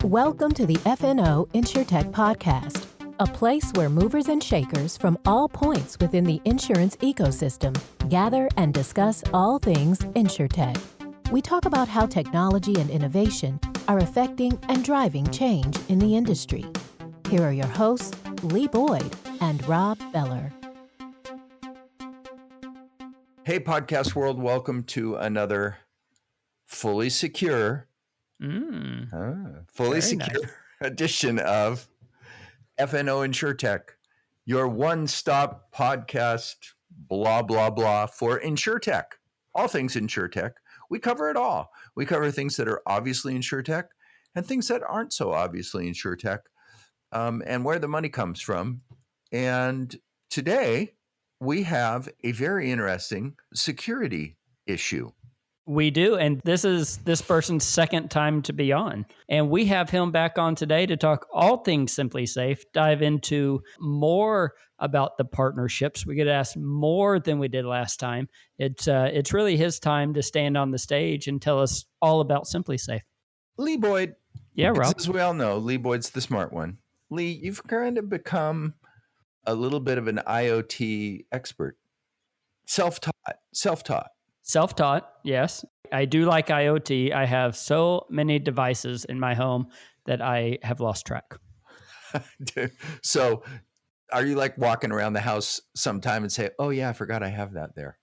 Welcome to the FNO InsureTech podcast, a place where movers and shakers from all points within the insurance ecosystem gather and discuss all things InsureTech. We talk about how technology and innovation are affecting and driving change in the industry. Here are your hosts, Lee Boyd and Rob Beller. Hey, podcast world, welcome to another fully secure edition of FNO InsureTech, your one-stop podcast, blah, blah, blah, for InsureTech. All things InsureTech. We cover it all. We cover things that are obviously InsureTech and things that aren't so obviously InsureTech, and where the money comes from. And today, we have a very interesting security issue. We do, and this is this person's second time to be on. And we have him back on today to talk all things SimpliSafe, dive into more about the partnerships. We get asked more than we did last time. It's really his time to stand on the stage and tell us all about SimpliSafe. Lee Boyd. Yeah, Rob. As we all know, Lee Boyd's the smart one. Lee, you've kind of become a little bit of an IoT expert. Self-taught. Self-taught, yes. I do like IoT. I have so many devices in my home that I have lost track. So are you like walking around the house sometime and say, oh yeah, I forgot I have that there?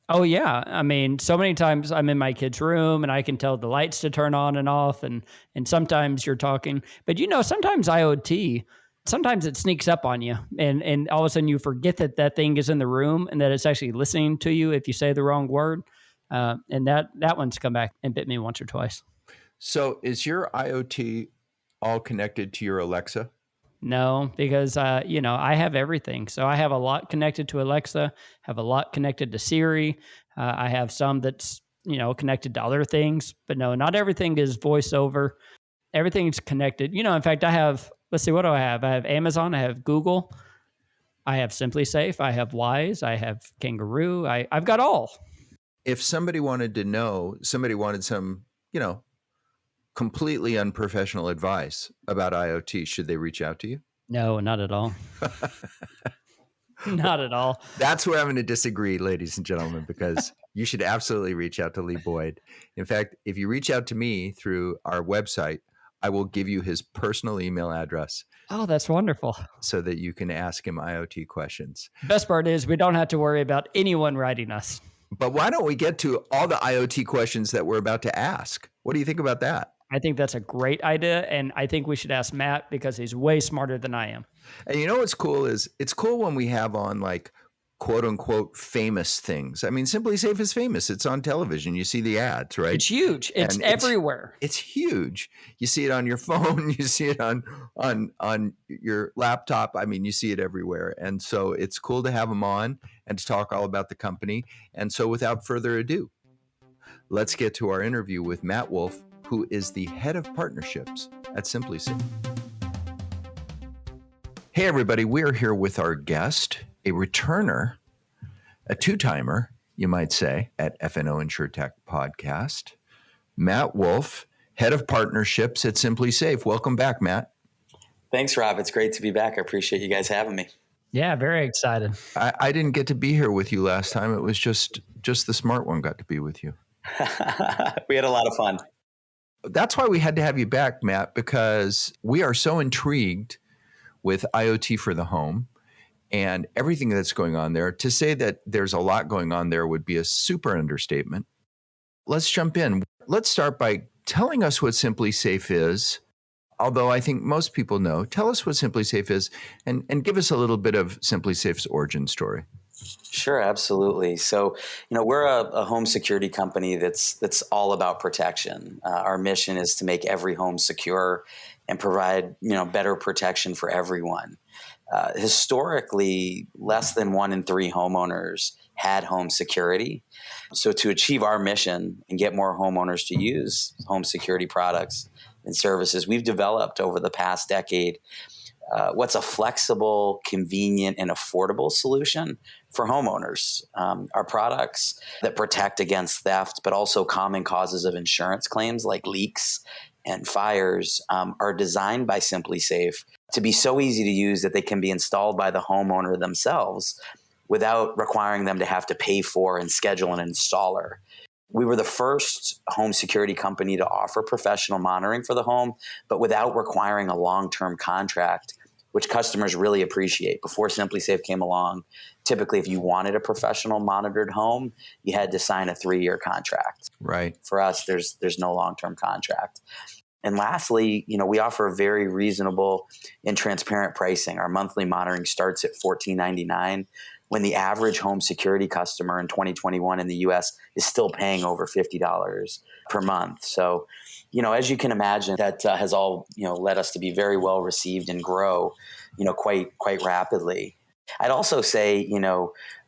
Oh yeah. I mean, so many times I'm in my kid's room and I can tell the lights to turn on and off, and sometimes you're talking. But sometimes IoT, sometimes it sneaks up on you and all of a sudden you forget that thing is in the room and that it's actually listening to you if you say the wrong word. And that one's come back and bit me once or twice. So is your IoT all connected to your Alexa? No, because, I have everything. So I have a lot connected to Alexa, have a lot connected to Siri. I have some that's, connected to other things. But no, not everything is voice over. Everything's connected. In fact, I have, let's see, what do I have? I have Amazon, I have Google, I have SimpliSafe, I have Wise, I have Kangaroo. I've got all. If somebody wanted to know, somebody wanted some, completely unprofessional advice about IoT, should they reach out to you? No, not at all. Not at all. That's where I'm going to disagree, ladies and gentlemen, because you should absolutely reach out to Lee Boyd. In fact, if you reach out to me through our website, I will give you his personal email address. Oh, that's wonderful. So that you can ask him IoT questions. Best part is we don't have to worry about anyone writing us. But why don't we get to all the IoT questions that we're about to ask? What do you think about that? I think that's a great idea, and I think we should ask Matt because he's way smarter than I am. And what's cool is it's cool when we have on like quote unquote famous things. I mean, SimpliSafe is famous. It's on television. You see the ads, right? It's huge. It's everywhere. It's huge. You see it on your phone. You see it on your laptop. I mean, you see it everywhere. And so it's cool to have them on and to talk all about the company. And so without further ado, let's get to our interview with Matt Wolf, who is the head of partnerships at SimpliSafe. Hey, everybody. We're here with our guest, a returner, a two-timer, you might say, at FNO InsureTech podcast, Matt Wolf, head of partnerships at SimpliSafe. Welcome back, Matt. Thanks, Rob. It's great to be back. I appreciate you guys having me. Yeah, very excited. I didn't get to be here with you last time. It was just the smart one got to be with you. We had a lot of fun. That's why we had to have you back, Matt, because we are so intrigued with IoT for the home and everything that's going on there. To say that there's a lot going on there would be a super understatement. Let's jump in. Let's start by telling us what SimpliSafe is. Although I think most people know, tell us what SimpliSafe is and give us a little bit of SimpliSafe's origin story. Sure, absolutely. So, we're a home security company that's all about protection. Our mission is to make every home secure and provide, better protection for everyone. Historically, less than 1 in 3 homeowners had home security. So to achieve our mission and get more homeowners to use home security products and services, we've developed over the past decade what's a flexible, convenient, and affordable solution for homeowners. Our products that protect against theft, but also common causes of insurance claims like leaks and fires are designed by SimpliSafe to be so easy to use that they can be installed by the homeowner themselves without requiring them to have to pay for and schedule an installer. We were the first home security company to offer professional monitoring for the home, but without requiring a long-term contract, which customers really appreciate. Before SimpliSafe came along, typically if you wanted a professional monitored home, you had to sign a 3-year contract. Right. For us, there's no long-term contract. And lastly, we offer a very reasonable and transparent pricing. Our monthly monitoring starts at $14.99 when the average home security customer in 2021 in the US is still paying over $50 per month. So, as you can imagine, that has all, led us to be very well received and grow, quite rapidly. I'd also say,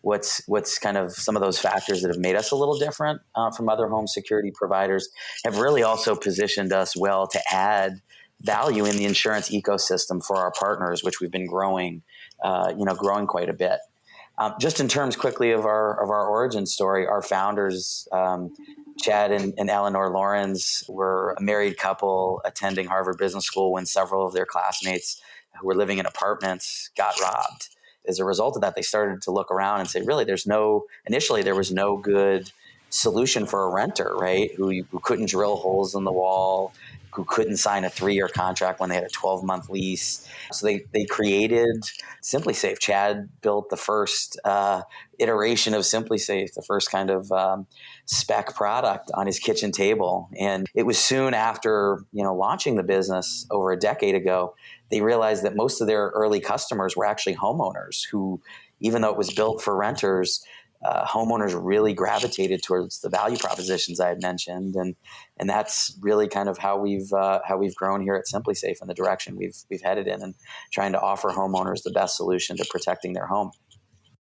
what's kind of some of those factors that have made us a little different from other home security providers have really also positioned us well to add value in the insurance ecosystem for our partners, which we've been growing quite a bit. Just in terms quickly of our origin story, our founders, Chad and Eleanor Lawrence, were a married couple attending Harvard Business School when several of their classmates who were living in apartments got robbed. As a result of that, they started to look around and say, really, initially there was no good solution for a renter, right? Who couldn't drill holes in the wall, who couldn't sign a 3-year contract when they had a 12-month lease. So they created SimpliSafe. Chad built the first iteration of SimpliSafe, the first kind of spec product on his kitchen table. And it was soon after, launching the business over a decade ago, they realized that most of their early customers were actually homeowners who, even though it was built for renters, homeowners really gravitated towards the value propositions I had mentioned, and that's really kind of how we've grown here at SimpliSafe in the direction we've headed in, and trying to offer homeowners the best solution to protecting their home.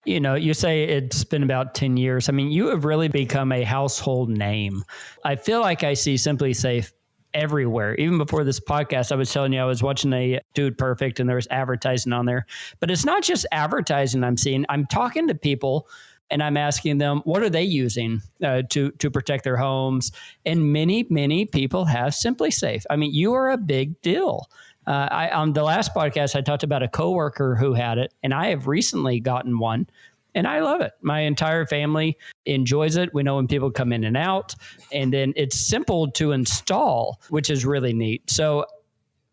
You say it's been about 10 years. I mean, you have really become a household name. I feel like I see SimpliSafe everywhere. Even before this podcast, I was telling you, I was watching a Dude Perfect and there was advertising on there. But it's not just advertising I'm seeing. I'm talking to people and I'm asking them, what are they using to protect their homes? And many people have SimpliSafe. I mean, you are a big deal. On the last podcast, I talked about a coworker who had it, and I have recently gotten one, and I love it. My entire family enjoys it. We know when people come in and out, and then it's simple to install, which is really neat. So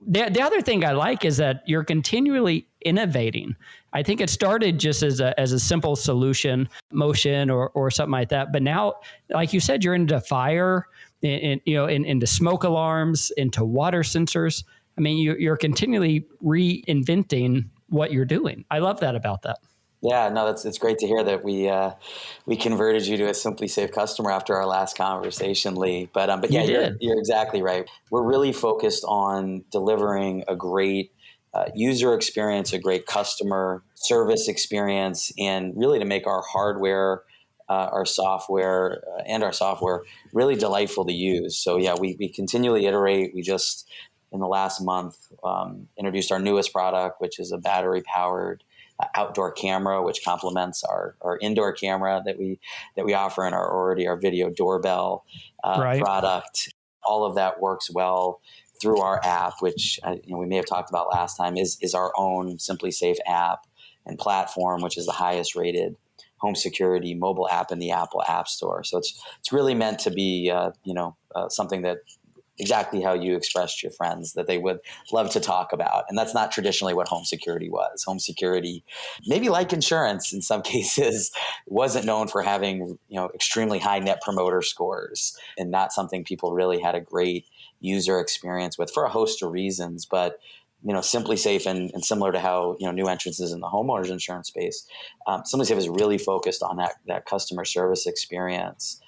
the other thing I like is that you're continually innovating. I think it started just as a simple solution, motion or something like that. But now, like you said, you're into fire, into smoke alarms, into water sensors. I mean, you're continually reinventing what you're doing. I love that about that. Yeah, no, it's great to hear that we converted you to a SimpliSafe customer after our last conversation, Lee. But yeah, you're exactly right. We're really focused on delivering a great user experience, a great customer service experience, and really to make our hardware, our software, really delightful to use. So yeah, we continually iterate. We just in the last month introduced our newest product, which is a battery-powered outdoor camera, which complements our indoor camera that we offer in our video doorbell product. All of that works well through our app, which we may have talked about last time, is our own SimpliSafe app and platform, which is the highest rated home security mobile app in the Apple App Store. So it's really meant to be something that exactly how you expressed to your friends that they would love to talk about. And that's not traditionally what home security was. Home security, maybe like insurance in some cases, wasn't known for having, extremely high net promoter scores, and not something people really had a great user experience with for a host of reasons. But SimpliSafe and similar to how new entrants in the homeowners insurance space, SimpliSafe is really focused on that customer service experience.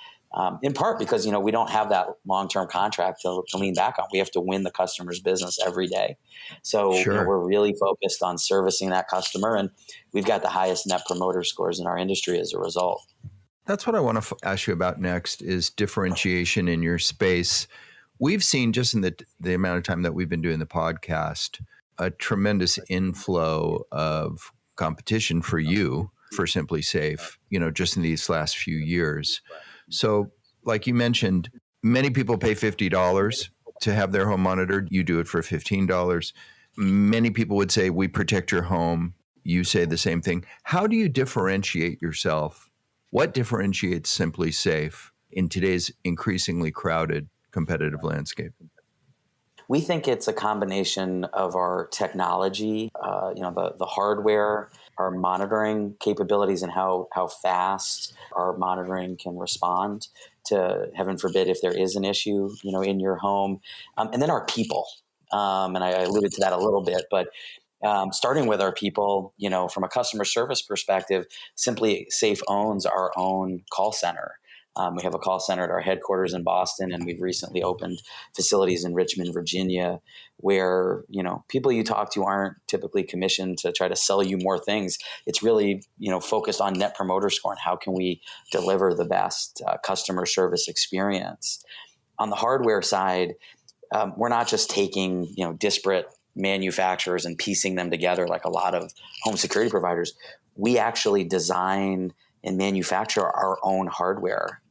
In part because, we don't have that long-term contract to lean back on. We have to win the customer's business every day. So Sure. We're really focused on servicing that customer, and we've got the highest net promoter scores in our industry as a result. That's what I want to ask you about next is differentiation in your space. We've seen just in the amount of time that we've been doing the podcast, a tremendous inflow of competition for you, for SimpliSafe, just in these last few years. So like you mentioned, many people pay $50 to have their home monitored. You do it for $15. Many people would say, we protect your home. You say the same thing. How do you differentiate yourself? What differentiates SimpliSafe in today's increasingly crowded competitive landscape? We think it's a combination of our technology, the hardware, our monitoring capabilities, and how fast our monitoring can respond to, heaven forbid, if there is an issue, in your home, and then our people. And I alluded to that a little bit, but starting with our people, from a customer service perspective, SimpliSafe owns our own call center. We have a call center at our headquarters in Boston, and we've recently opened facilities in Richmond, Virginia, where, people you talk to aren't typically commissioned to try to sell you more things. It's really, focused on Net Promoter Score and how can we deliver the best customer service experience. On the hardware side, we're not just taking, disparate manufacturers and piecing them together like a lot of home security providers. We actually design and manufacture our own hardware.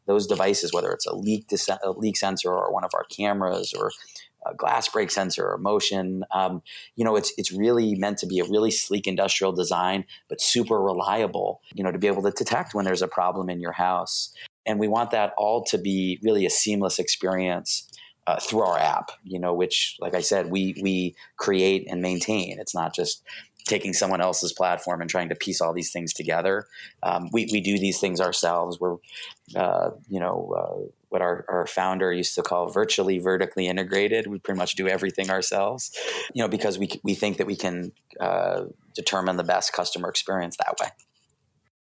Those devices, whether it's a leak sensor or one of our cameras or a glass break sensor or motion, it's really meant to be a really sleek industrial design, but super reliable, to be able to detect when there's a problem in your house. And we want that all to be really a seamless experience through our app, which, like I said, we create and maintain. It's not just taking someone else's platform and trying to piece all these things together. We do these things ourselves. We're, what our founder used to call virtually vertically integrated. We pretty much do everything ourselves, because we think that we can determine the best customer experience that way.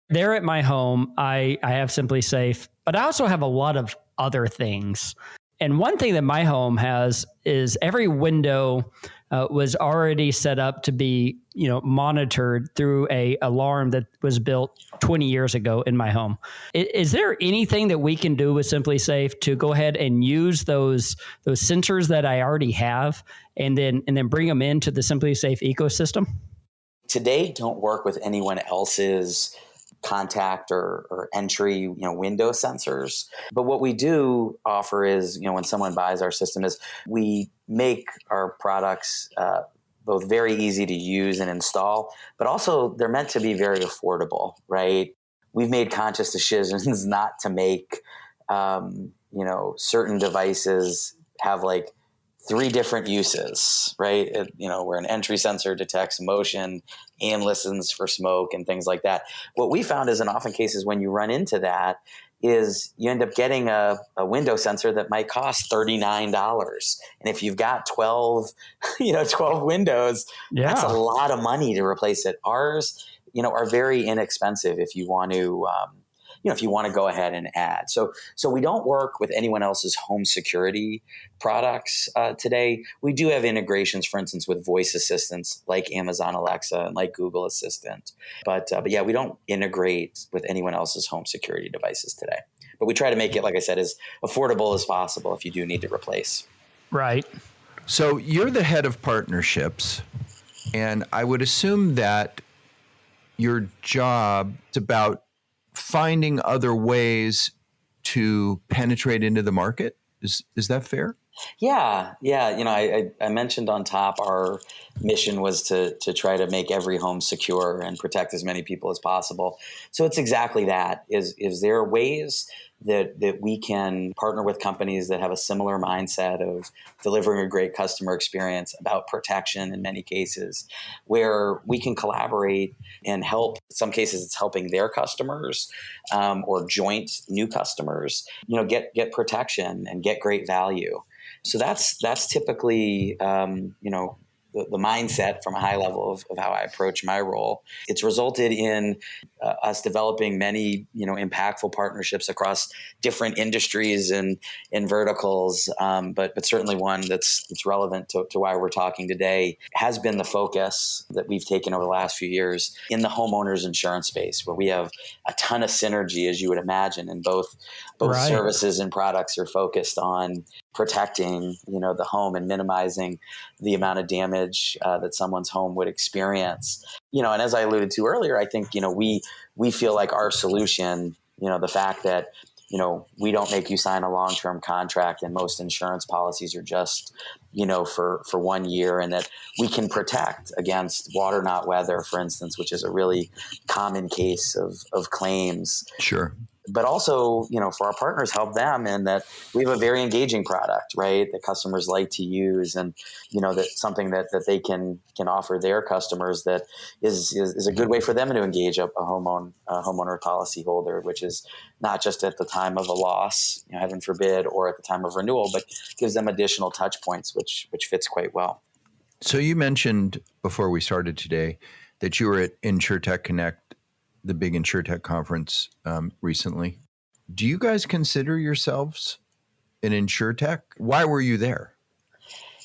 There at my home, I have SimpliSafe, but I also have a lot of other things. And one thing that my home has is every window was already set up to be, monitored through a alarm that was built 20 years ago in my home. Is there anything that we can do with SimpliSafe to go ahead and use those sensors that I already have and then bring them into the SimpliSafe ecosystem? Today, don't work with anyone else's contact or entry, window sensors. But what we do offer is, when someone buys our system, is we make our products both very easy to use and install, but also they're meant to be very affordable, right? We've made conscious decisions not to make, certain devices have like 3 different uses, right? Where an entry sensor detects motion and listens for smoke and things like that. What we found is in often cases when you run into that is you end up getting a window sensor that might cost $39. And if you've got 12 windows, that's a lot of money to replace it. Ours, are very inexpensive if you want to, go ahead and add. So we don't work with anyone else's home security products today. We do have integrations, for instance, with voice assistants like Amazon Alexa and like Google Assistant. But yeah, we don't integrate with anyone else's home security devices today. But we try to make it, like I said, as affordable as possible if you do need to replace. Right. So you're the head of partnerships, and I would assume that your job is about finding other ways to penetrate into the market. Is that fair? Yeah. I mentioned on top our mission was to try to make every home secure and protect as many people as possible. So it's exactly that. Is there ways that we can partner with companies that have a similar mindset of delivering a great customer experience about protection in many cases, where we can collaborate and help. In some cases, it's helping their customers or joint new customers, get protection and get great value. So that's typically, the mindset from a high level of how I approach my role. It's resulted in us developing many, impactful partnerships across different industries and verticals. But certainly one that's relevant to why we're talking today has been the focus that we've taken over the last few years in the homeowners insurance space, where we have a ton of synergy, as you would imagine, and both right. Services and products are focused on protecting, the home and minimizing the amount of damage that someone's home would experience. And as I alluded to earlier, I think, we feel like our solution, the fact that we don't make you sign a long-term contract, and most insurance policies are just, for 1 year, and that we can protect against water, not weather, for instance, which is a really common case of claims. Sure. But also, for our partners, help them in that we have a very engaging product, right, that customers like to use, and that's something that they can offer their customers that is a good way for them to engage a homeowner policyholder, which is not just at the time of a loss, heaven forbid, or at the time of renewal, but gives them additional touch points, which fits quite well. So you mentioned before we started today that you were at InsureTech Connect, the big InsureTech conference recently. Do you guys consider yourselves an InsureTech? Why were you there?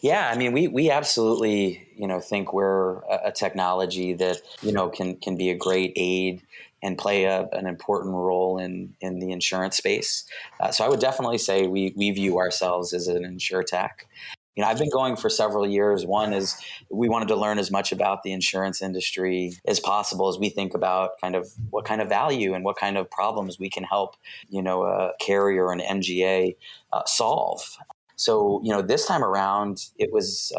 Yeah, I mean, we absolutely, think we're a technology that, can be a great aid and play an important role in the insurance space. So I would definitely say we view ourselves as an InsureTech. I've been going for several years. One is we wanted to learn as much about the insurance industry as possible as we think about kind of what kind of value and what kind of problems we can help, a carrier, an MGA solve. So, this time around, it was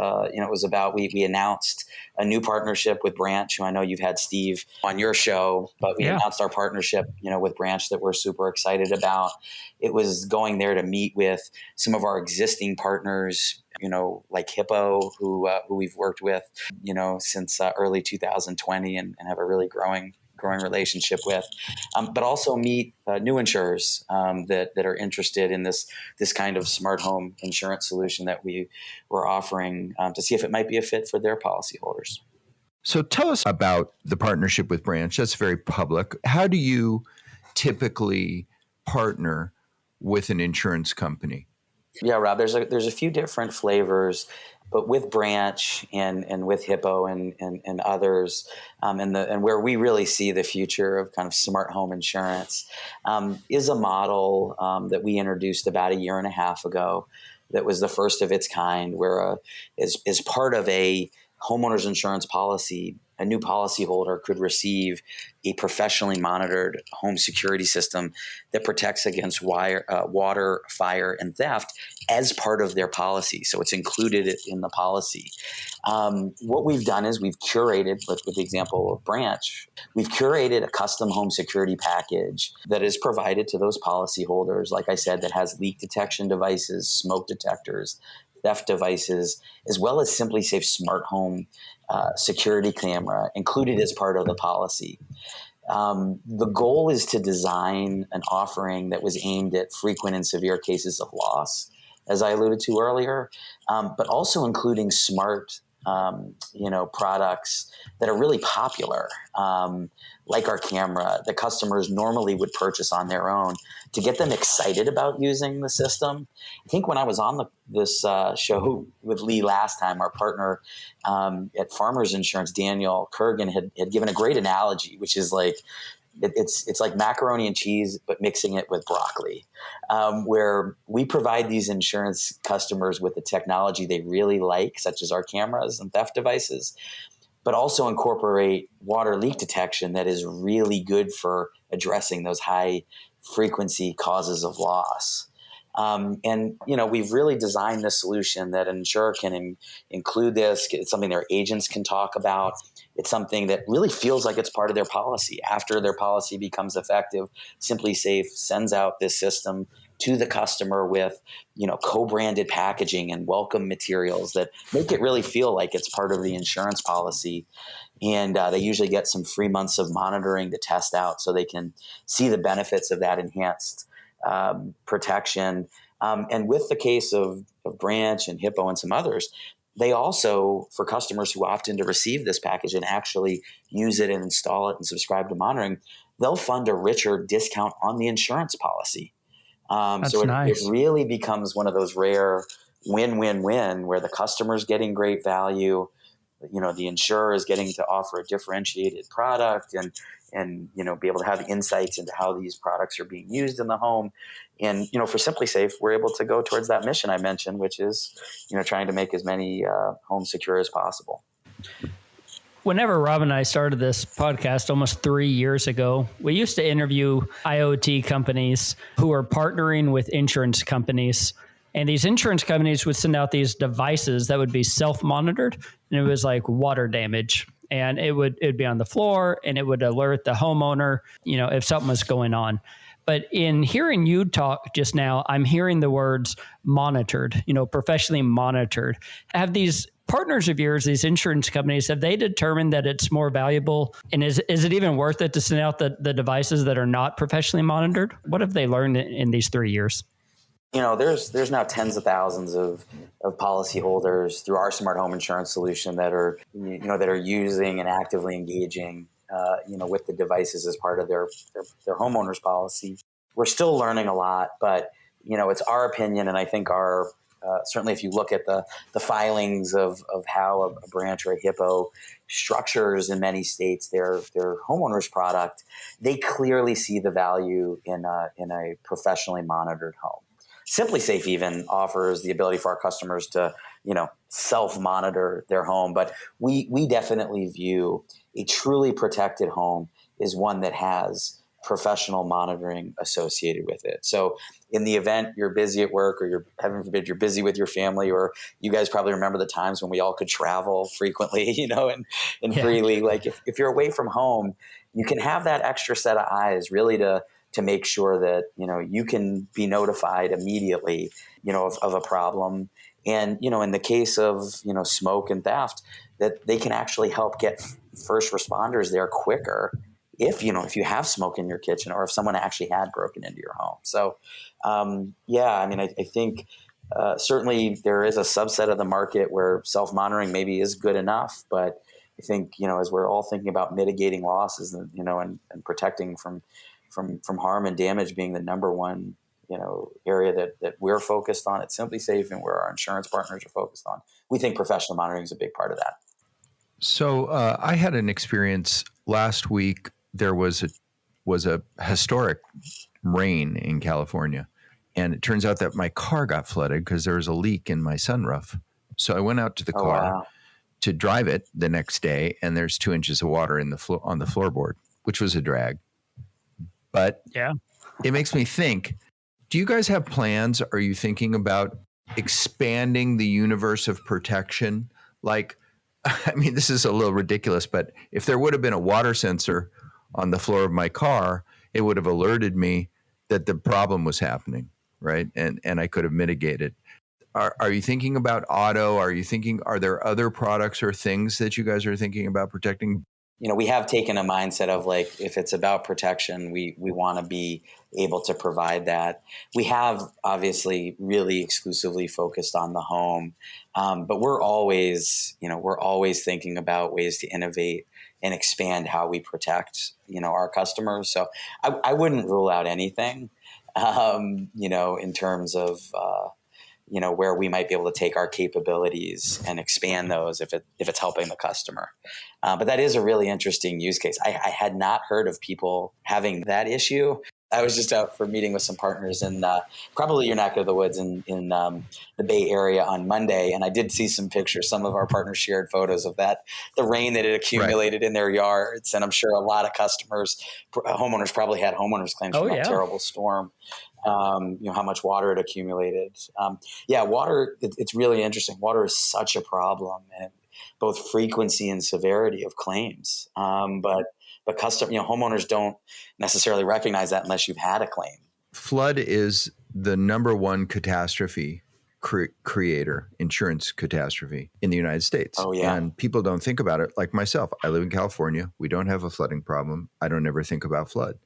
about, we announced a new partnership with Branch, who I know you've had Steve on your show, but we announced our partnership, with Branch that we're super excited about. It was going there to meet with some of our existing partners, like Hippo, who we've worked with, since early 2020 and have a really growing relationship with, but also meet new insurers that are interested in this kind of smart home insurance solution that we were offering to see if it might be a fit for their policyholders. So tell us about the partnership with Branch. That's very public. How do you typically partner with an insurance company? Yeah, Rob, there's a few different flavors, but with Branch and with Hippo and others, and where we really see the future of kind of smart home insurance is a model that we introduced about a year and a half ago that was the first of its kind, where as part of a homeowner's insurance policy, a new policyholder could receive a professionally monitored home security system that protects against water, fire, and theft as part of their policy. So it's included in the policy. What we've done is we've curated, with the example of Branch, we've curated a custom home security package that is provided to those policyholders, like I said, that has leak detection devices, smoke detectors, theft devices, as well as SimpliSafe smart home security camera included as part of the policy. The goal is to design an offering that was aimed at frequent and severe cases of loss, as I alluded to earlier, but also including smart products that are really popular, like our camera that customers normally would purchase on their own to get them excited about using the system. I think when I was on this show with Lee last time, our partner at Farmers Insurance, Daniel Kurgan, had given a great analogy, which is like, it's like macaroni and cheese, but mixing it with broccoli, where we provide these insurance customers with the technology they really like, such as our cameras and theft devices, but also incorporate water leak detection that is really good for addressing those high frequency causes of loss. And we've really designed this solution that an insurer can include this. It's something their agents can talk about. It's something that really feels like it's part of their policy. After their policy becomes effective, SimpliSafe sends out this system to the customer with, co-branded packaging and welcome materials that make it really feel like it's part of the insurance policy. And they usually get some free months of monitoring to test out so they can see the benefits of that enhanced protection. And with the case of Branch and Hippo and some others, they also, for customers who opt in to receive this package and actually use it and install it and subscribe to monitoring, they'll fund a richer discount on the insurance policy. So it really becomes one of those rare win-win-win where the customer's getting great value, the insurer is getting to offer a differentiated product and be able to have insights into how these products are being used in the home. And, for SimpliSafe, we're able to go towards that mission I mentioned, which is, trying to make as many homes secure as possible. Whenever Rob and I started this podcast almost 3 years ago, we used to interview IoT companies who are partnering with insurance companies. And these insurance companies would send out these devices that would be self-monitored. And it was like water damage. And it'd be on the floor and it would alert the homeowner, if something was going on. But in hearing you talk just now, I'm hearing the words monitored, professionally monitored. Have these partners of yours, these insurance companies, have they determined that it's more valuable? And is it even worth it to send out the devices that are not professionally monitored? What have they learned in these 3 years? There's now tens of thousands of policyholders through our smart home insurance solution that are using and actively engaging with the devices as part of their homeowner's policy. We're still learning a lot, but it's our opinion, and I think our certainly if you look at the filings of how a branch or a HIPPO structures in many states their homeowner's product, they clearly see the value in a professionally monitored home. SimpliSafe even offers the ability for our customers to, self-monitor their home. But we definitely view a truly protected home is one that has professional monitoring associated with it. So in the event you're busy at work or heaven forbid, you're busy with your family, or you guys probably remember the times when we all could travel frequently, and freely, like if you're away from home, you can have that extra set of eyes really to make sure that, you can be notified immediately, of a problem. And, in the case of, smoke and theft, that they can actually help get first responders there quicker if you have smoke in your kitchen or if someone actually had broken into your home. So, I think certainly there is a subset of the market where self-monitoring maybe is good enough, but I think, as we're all thinking about mitigating losses, and protecting from harm and damage being the number one, area that we're focused on at SimpliSafe and where our insurance partners are focused on, we think professional monitoring is a big part of that. So I had an experience last week. There was a historic rain in California, and it turns out that my car got flooded because there was a leak in my sunroof. So I went out to the car to drive it the next day, and there's 2 inches of water on the floorboard, which was a drag. But it makes me think, do you guys have plans? Are you thinking about expanding the universe of protection? Like, this is a little ridiculous, but if there would have been a water sensor on the floor of my car, it would have alerted me that the problem was happening, right? And I could have mitigated. Are you thinking about auto? Are there other products or things that you guys are thinking about protecting? We have taken a mindset of like, if it's about protection, we want to be able to provide that. We have obviously really exclusively focused on the home, but we're always thinking about ways to innovate and expand how we protect, our customers. So I wouldn't rule out anything, in terms of, where we might be able to take our capabilities and expand those if it's helping the customer. But that is a really interesting use case. I had not heard of people having that issue. I was just out for meeting with some partners in probably your neck of the woods in the Bay Area on Monday. And I did see some pictures. Some of our partners shared photos of the rain that had accumulated in their yards. And I'm sure a lot of homeowners probably had homeowners claims from that terrible storm. How much water it accumulated. Water, it's really interesting. Water is such a problem, and both frequency and severity of claims. But homeowners don't necessarily recognize that unless you've had a claim. Flood is the number one catastrophe creator, insurance catastrophe in the United States. Oh, yeah. And people don't think about it. Like myself, I live in California. We don't have a flooding problem. I don't ever think about flood.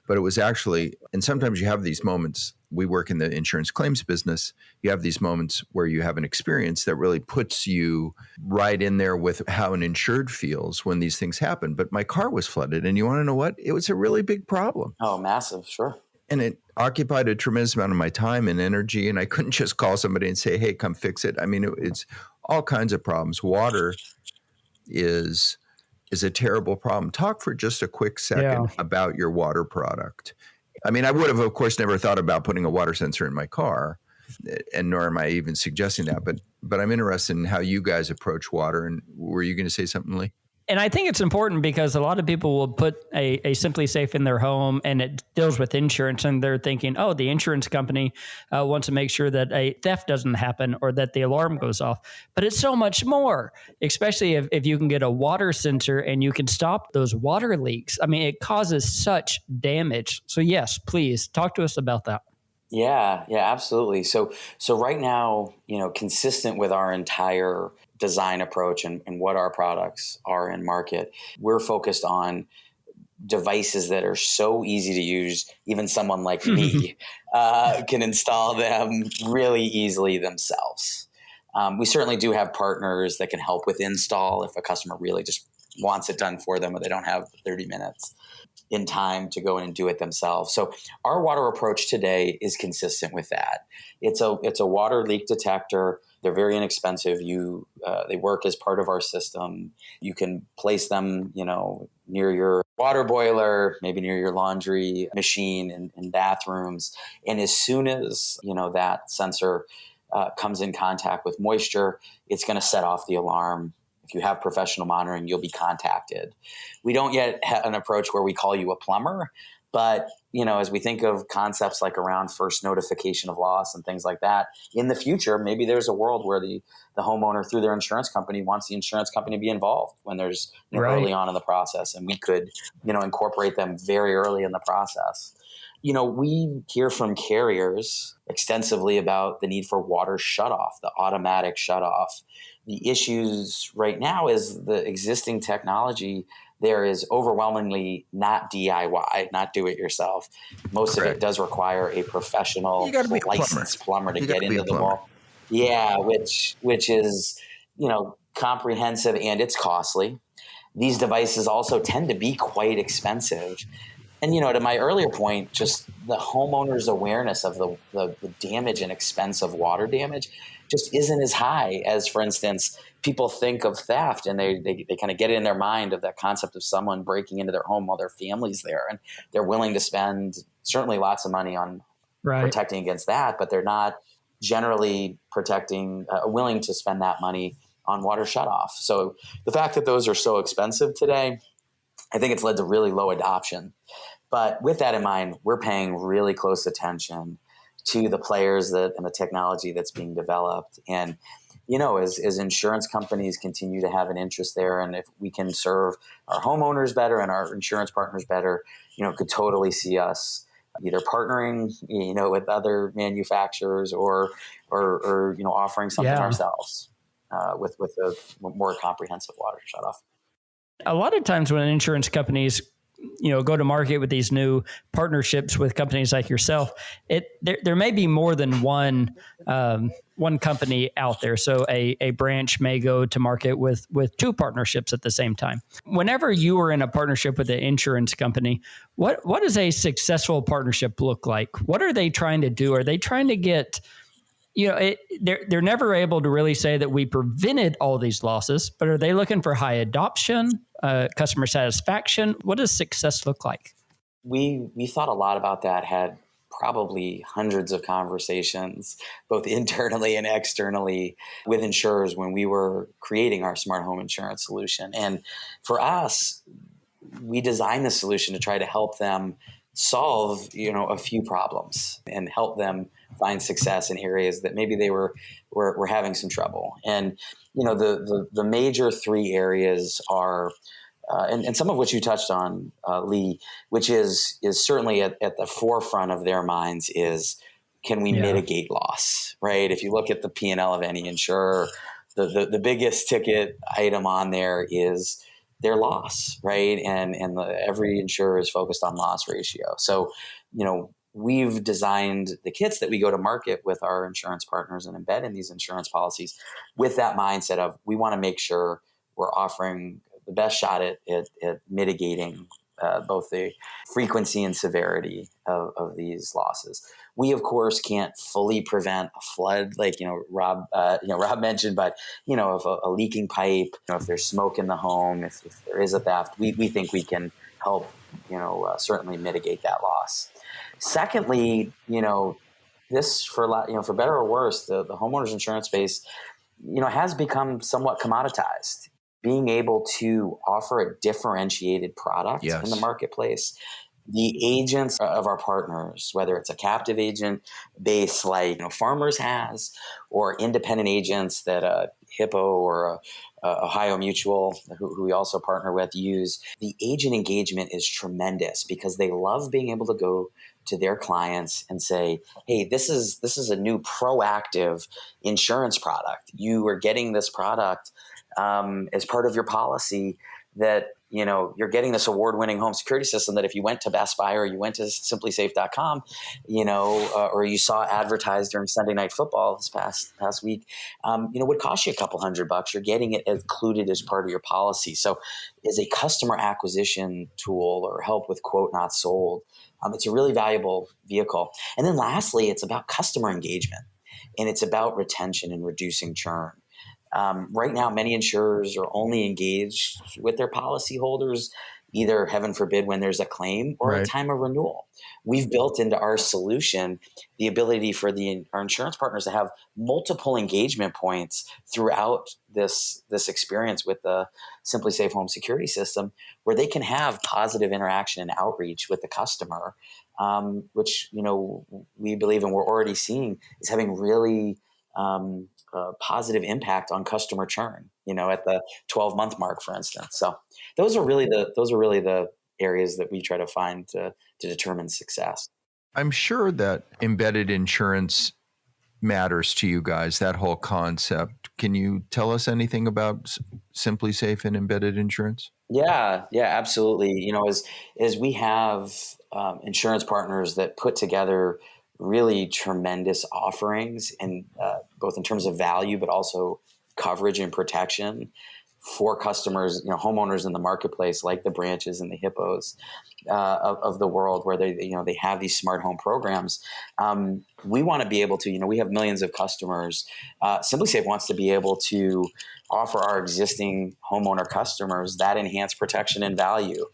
But it was actually, and sometimes you have these moments. We work in the insurance claims business. You have these moments where you have an experience that really puts you right in there with how an insured feels when these things happen. But my car was flooded, and you want to know what? It was a really big problem. Oh, massive, sure. And it occupied a tremendous amount of my time and energy, and I couldn't just call somebody and say, hey, come fix it. It's all kinds of problems. Water is a terrible problem. Talk for just a quick second about your water product. I would have, of course, never thought about putting a water sensor in my car, and nor am I even suggesting that. But I'm interested in how you guys approach water. And were you going to say something, Lee? And I think it's important because a lot of people will put a SimpliSafe in their home and it deals with insurance, and they're thinking, oh, the insurance company wants to make sure that a theft doesn't happen or that the alarm goes off. But it's so much more, especially if you can get a water sensor and you can stop those water leaks. I mean, it causes such damage. So yes, please talk to us about that. Yeah, absolutely. So right now, consistent with our entire design approach and what our products are in market, we're focused on devices that are so easy to use, even someone like me can install them really easily themselves. We certainly do have partners that can help with install if a customer really just wants it done for them or they don't have 30 minutes in time to go in and do it themselves. So our water approach today is consistent with that. It's a water leak detector. They're very inexpensive. They work as part of our system. You can place them, near your water boiler, maybe near your laundry machine in bathrooms. And as soon as that sensor comes in contact with moisture, it's going to set off the alarm. If you have professional monitoring, you'll be contacted. We don't yet have an approach where we call you a plumber, but as we think of concepts like around first notification of loss and things like that, in the future, maybe there's a world where the homeowner through their insurance company wants the insurance company to be involved when there's Right. early on in the process, and we could incorporate them very early in the process. We hear from carriers extensively about the need for water shutoff, the automatic shutoff. The issues right now is the existing technology there is overwhelmingly not DIY, not do it yourself. Most of it does require a professional You got to be a licensed plumber to You get gotta be into a the plumber. wall. Yeah, which is, comprehensive, and it's costly. These devices also tend to be quite expensive. And, to my earlier point, just the homeowner's awareness of the damage and expense of water damage just isn't as high as, for instance, people think of theft, and they kind of get it in their mind of that concept of someone breaking into their home while their family's there. And they're willing to spend certainly lots of money on Right. protecting against that, but they're not generally willing to spend that money on water shutoff. So the fact that those are so expensive today, I think it's led to really low adoption. But with that in mind, we're paying really close attention to the players and the technology that's being developed. And, as insurance companies continue to have an interest there, and if we can serve our homeowners better and our insurance partners better, could totally see us either partnering, with other manufacturers or offering something Yeah. ourselves with a more comprehensive water shutoff. A lot of times when insurance companies go to market with these new partnerships with companies like yourself, there may be more than one company out there. So a branch may go to market with two partnerships at the same time. Whenever you are in a partnership with an insurance company, what does a successful partnership look like? What are they trying to do? Are they trying to get they're never able to really say that we prevented all these losses, but are they looking for high adoption, customer satisfaction? What does success look like? We thought a lot about that, had probably hundreds of conversations, both internally and externally, with insurers when we were creating our smart home insurance solution. And for us, we designed the solution to try to help them solve, a few problems and help them find success in areas that maybe they were having some trouble. And, the major three areas are, and some of which you touched on, Lee, which is certainly at the forefront of their minds is, can we mitigate loss, right? If you look at the P&L of any insurer, the biggest ticket item on there is their loss, right? And every insurer is focused on loss ratio. So, we've designed the kits that we go to market with our insurance partners and embed in these insurance policies with that mindset of, we want to make sure we're offering the best shot at mitigating both the frequency and severity of these losses. We, of course, can't fully prevent a flood, like Rob mentioned, but if a leaking pipe, if there's smoke in the home, if there is a theft, we think we can help certainly mitigate that loss. Secondly, this for better or worse, the homeowners insurance space has become somewhat commoditized. being able to offer a differentiated product in the Yes. marketplace. The agents of our partners, whether it's a captive agent base like Farmers has, or independent agents that Hippo or Ohio Mutual, who we also partner with, use, the agent engagement is tremendous because they love being able to go to their clients and say, hey, this is a new proactive insurance product. You are getting this product as part of your policy that you're getting this award-winning home security system that if you went to Best Buy or you went to SimpliSafe.com, or you saw advertised during Sunday Night Football this past week, would cost you a couple $100. You're getting it included as part of your policy. So, as a customer acquisition tool or help with quote not sold, it's a really valuable vehicle. And then lastly, it's about customer engagement, and it's about retention and reducing churn. Right now, many insurers are only engaged with their policyholders, either, heaven forbid, when there's a claim or a time of renewal. We've built into our solution the ability for our insurance partners to have multiple engagement points throughout this experience with the SimpliSafe home security system, where they can have positive interaction and outreach with the customer, which we believe and we're already seeing is having really positive impact on customer churn, at the 12-month mark, for instance. So those are really the areas that we try to find to determine success. I'm sure that embedded insurance matters to you guys, that whole concept. Can you tell us anything about SimpliSafe and embedded insurance? Yeah, absolutely. As we have insurance partners that put together really tremendous offerings, and both in terms of value, but also coverage and protection for customers, homeowners in the marketplace, like the Branches and the Hippos of the world, where they have these smart home programs. We want to be able to, we have millions of customers. SimpliSafe wants to be able to offer our existing homeowner customers that enhanced protection and value,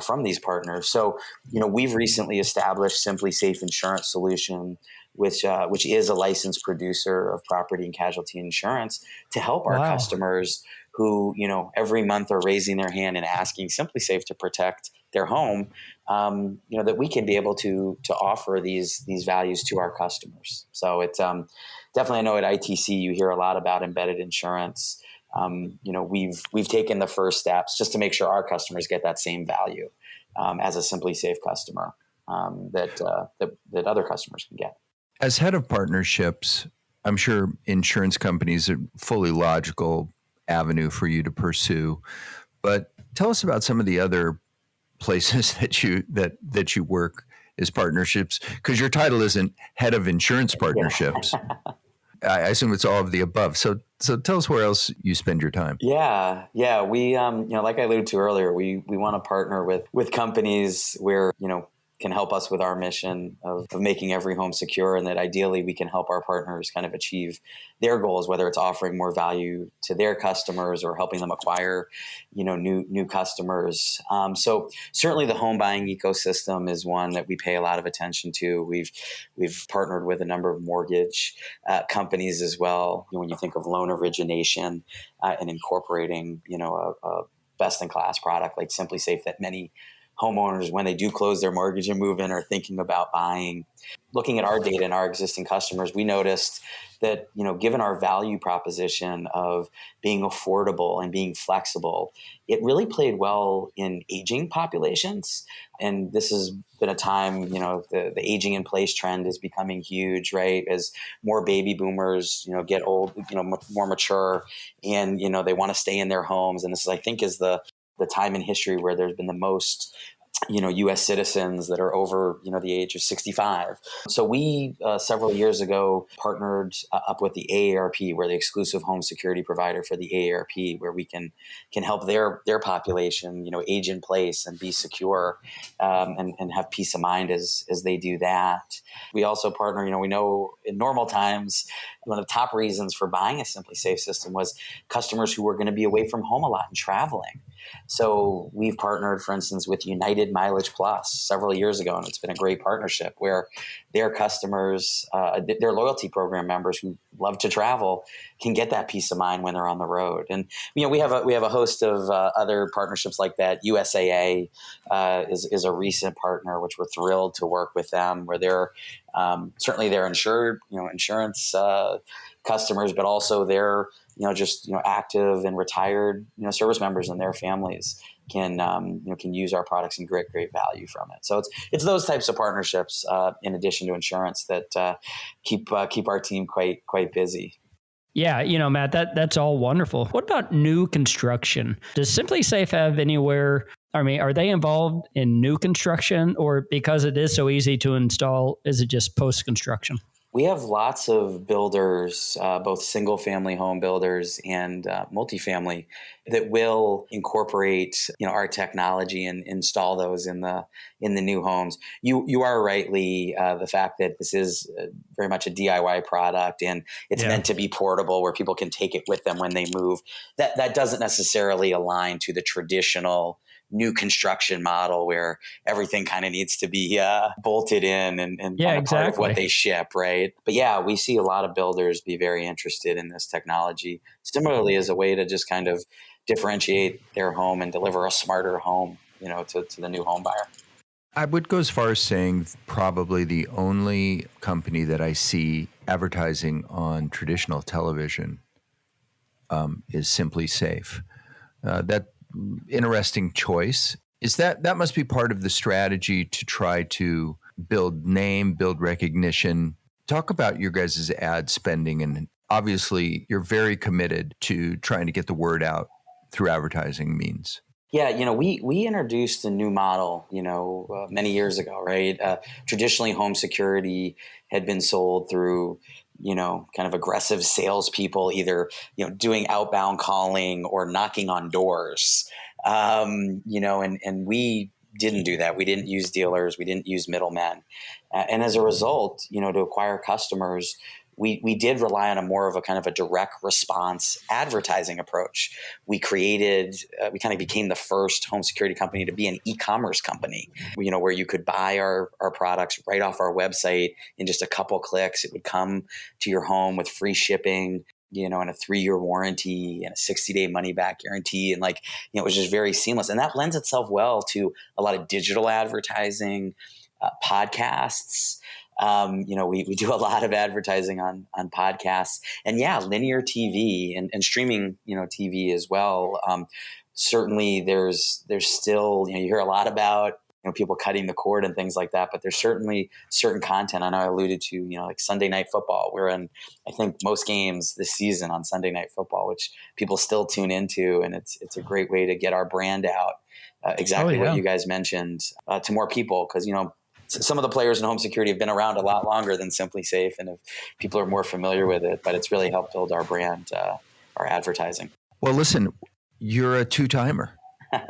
from these partners. So, we've recently established SimpliSafe Insurance Solution, which is a licensed producer of property and casualty insurance, to help our customers who, every month are raising their hand and asking SimpliSafe to protect their home, that we can be able to offer these values to our customers. So it's definitely, I know at ITC you hear a lot about embedded insurance. We've taken the first steps just to make sure our customers get that same value as a SimpliSafe customer that other customers can get. As head of partnerships, I'm sure insurance companies are fully logical avenue for you to pursue, but tell us about some of the other places that you work as partnerships, because your title isn't head of insurance partnerships. I assume it's all of the above. So tell us where else you spend your time. Yeah. We, like I alluded to earlier, we want to partner with companies where, can help us with our mission of making every home secure, and that ideally we can help our partners kind of achieve their goals, whether it's offering more value to their customers or helping them acquire, new customers. So certainly the home buying ecosystem is one that we pay a lot of attention to. We've partnered with a number of mortgage companies as well. When you think of loan origination and incorporating, a best-in-class product like SimpliSafe that many homeowners, when they do close their mortgage and move in, are thinking about buying. Looking at our data and our existing customers, we noticed that, given our value proposition of being affordable and being flexible, it really played well in aging populations. And this has been a time, the aging in place trend is becoming huge, right? As more baby boomers, get old, more mature, and, they want to stay in their homes. And this is, I think, is the time in history where there's been the most, U.S. citizens that are over, the age of 65. So we, several years ago, partnered up with the AARP. We're the exclusive home security provider for the AARP, where we can help their population, age in place and be secure, and have peace of mind as they do that. We also partner, we know in normal times, one of the top reasons for buying a SimpliSafe system was customers who were going to be away from home a lot and traveling. So we've partnered, for instance, with United Mileage Plus several years ago, and it's been a great partnership where their customers, their loyalty program members who love to travel, can get that peace of mind when they're on the road. And we have a host of other partnerships like that. USAA is a recent partner, which we're thrilled to work with them, where they're certainly they're insured, insurance customers, but also they're just active and retired service members and their families can use our products and great value from it. So it's those types of partnerships in addition to insurance that keep our team quite busy. Yeah, Matt, that's all wonderful. What about new construction? Does SimpliSafe have anywhere? I mean, are they involved in new construction, or because it is so easy to install, is it just post-construction? We have lots of builders, both single-family home builders and multifamily, that will incorporate, our technology and install those in the new homes. You are rightly the fact that this is very much a DIY product, and it's meant to be portable, where people can take it with them when they move. That doesn't necessarily align to the traditional new construction model where everything kind of needs to be bolted in and part of what they ship, right? But we see a lot of builders be very interested in this technology, similarly as a way to just kind of differentiate their home and deliver a smarter home, to the new home buyer. I would go as far as saying probably the only company that I see advertising on traditional television is SimpliSafe. That interesting choice. Is that must be part of the strategy to try to build name, build recognition. Talk about your guys' ad spending, and obviously you're very committed to trying to get the word out through advertising means. Yeah, we introduced a new model, many years ago, right? Traditionally, home security had been sold through, kind of aggressive salespeople, either, doing outbound calling or knocking on doors, and we didn't do that. We didn't use dealers. We didn't use middlemen. And as a result, to acquire customers, we did rely on a more of a kind of a direct response advertising approach. We kind of became the first home security company to be an e-commerce company, where you could buy our products right off our website in just a couple clicks. It would come to your home with free shipping, and a 3-year warranty and a 60-day money back guarantee. And it was just very seamless. And that lends itself well to a lot of digital advertising, podcasts. We do a lot of advertising on podcasts, and linear TV and streaming, TV as well. Certainly there's still, you hear a lot about, people cutting the cord and things like that, but there's certainly certain content. I know I alluded to, like Sunday Night Football. We're in, I think, most games this season on Sunday Night Football, which people still tune into. And it's a great way to get our brand out. Exactly what you guys mentioned, to more people. Cause some of the players in home security have been around a lot longer than SimpliSafe, and if people are more familiar with it, but it's really helped build our brand, our advertising. Well, listen, you're a two-timer.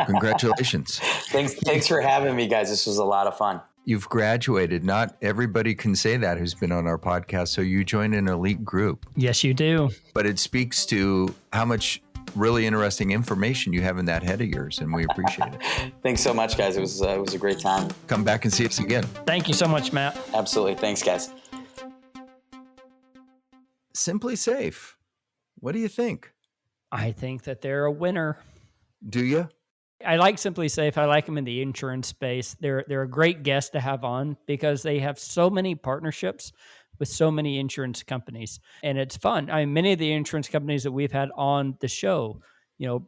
Congratulations. Thanks for having me, guys. This was a lot of fun. You've graduated. Not everybody can say that who's been on our podcast. So you join an elite group. Yes, you do. But it speaks to how much really interesting information you have in that head of yours, and we appreciate it. Thanks so much, guys. It was a great time. Come back and see us again. Thank you so much, Matt. Absolutely. Thanks, guys. SimpliSafe. What do you think? I think that they're a winner. Do you? I like SimpliSafe. I like them in the insurance space. They're a great guest to have on because they have so many partnerships with so many insurance companies, and it's fun. I mean, many of the insurance companies that we've had on the show,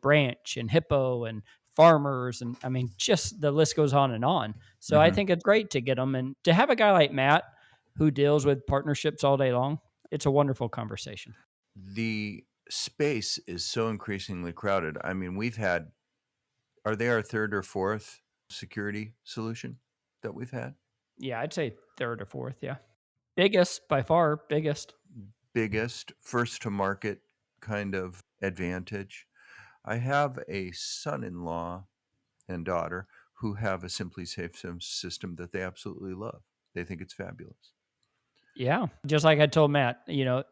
Branch and Hippo and Farmers, and I mean, just the list goes on and on. So I think it's great to get them, and to have a guy like Matt who deals with partnerships all day long. It's a wonderful conversation. The space is so increasingly crowded. I mean, are they our third or fourth security solution that we've had? Yeah, I'd say third or fourth. Yeah. Biggest, by far, biggest, first to market kind of advantage. I have a son-in-law and daughter who have a SimpliSafe system that they absolutely love. They think it's fabulous. Yeah. Just like I told Matt,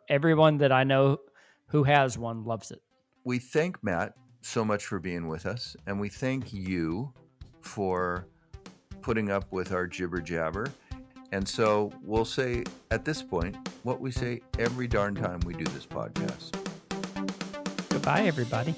everyone that I know who has one loves it. We thank Matt so much for being with us. And we thank you for putting up with our jibber jabber. And so we'll say at this point what we say every darn time we do this podcast. Goodbye, everybody.